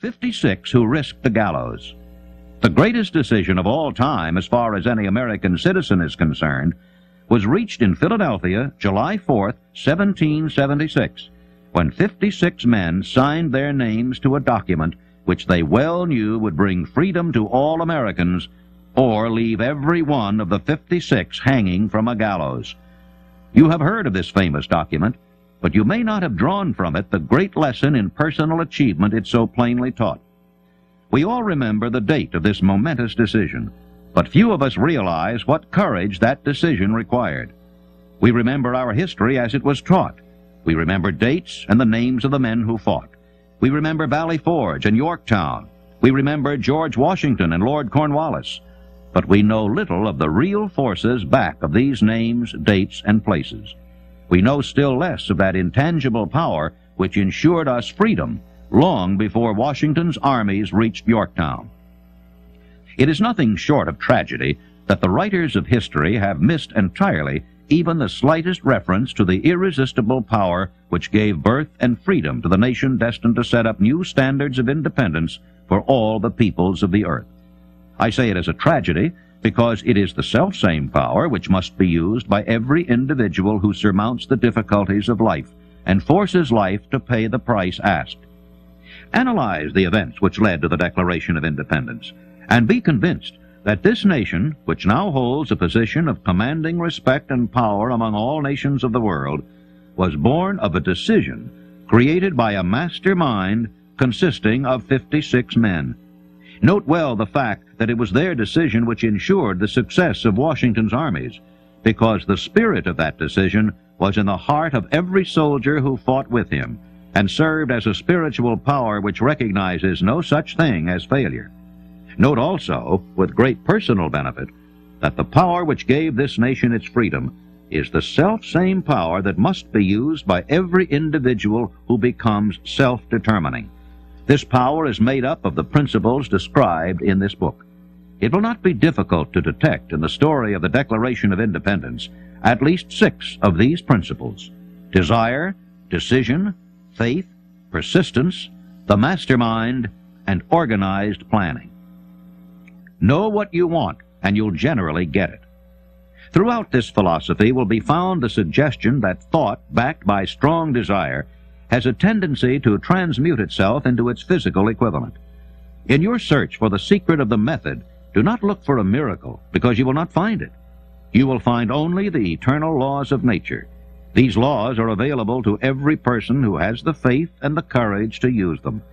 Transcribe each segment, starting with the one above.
56 who risked the gallows. The greatest decision of all time, as far as any American citizen is concerned, was reached in Philadelphia, July 4th, 1776, when 56 men signed their names to a document which they well knew would bring freedom to all Americans or leave every one of the 56 hanging from a gallows. You have heard of this famous document, but you may not have drawn from it the great lesson in personal achievement it so plainly taught. We all remember the date of this momentous decision, but few of us realize what courage that decision required. We remember our history as it was taught. We remember dates and the names of the men who fought. We remember Valley Forge and Yorktown. We remember George Washington and Lord Cornwallis. But we know little of the real forces back of these names, dates, and places. We know still less of that intangible power which ensured us freedom long before Washington's armies reached Yorktown. It is nothing short of tragedy that the writers of history have missed entirely even the slightest reference to the irresistible power which gave birth and freedom to the nation destined to set up new standards of independence for all the peoples of the earth. I say it as a tragedy because it is the selfsame power which must be used by every individual who surmounts the difficulties of life and forces life to pay the price asked. Analyze the events which led to the Declaration of Independence, and be convinced that this nation, which now holds a position of commanding respect and power among all nations of the world, was born of a decision created by a mastermind consisting of 56 men. Note well the fact that it was their decision which ensured the success of Washington's armies, because the spirit of that decision was in the heart of every soldier who fought with him, and served as a spiritual power which recognizes no such thing as failure. Note also, with great personal benefit, that the power which gave this nation its freedom is the self-same power that must be used by every individual who becomes self-determining. This power is made up of the principles described in this book. It will not be difficult to detect in the story of the Declaration of Independence at least 6 of these principles: desire, decision, faith, persistence, the mastermind, and organized planning. Know what you want, and you'll generally get it. Throughout this philosophy will be found the suggestion that thought, backed by strong desire, has a tendency to transmute itself into its physical equivalent. In your search for the secret of the method, do not look for a miracle, because you will not find it. You will find only the eternal laws of nature. These laws are available to every person who has the faith and the courage to use them.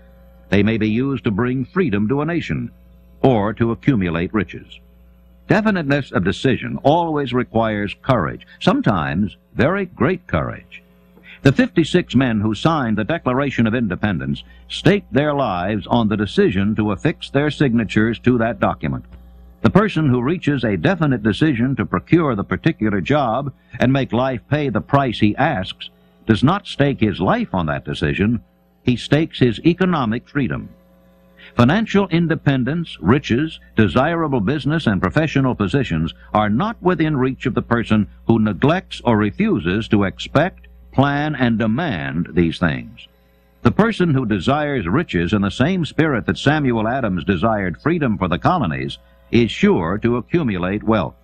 They may be used to bring freedom to a nation, or to accumulate riches. Definiteness of decision always requires courage, sometimes very great courage. The 56 men who signed the Declaration of Independence staked their lives on the decision to affix their signatures to that document. The person who reaches a definite decision to procure the particular job and make life pay the price he asks does not stake his life on that decision, he stakes his economic freedom. Financial independence, riches, desirable business, and professional positions are not within reach of the person who neglects or refuses to expect, plan, and demand these things. The person who desires riches in the same spirit that Samuel Adams desired freedom for the colonies is sure to accumulate wealth.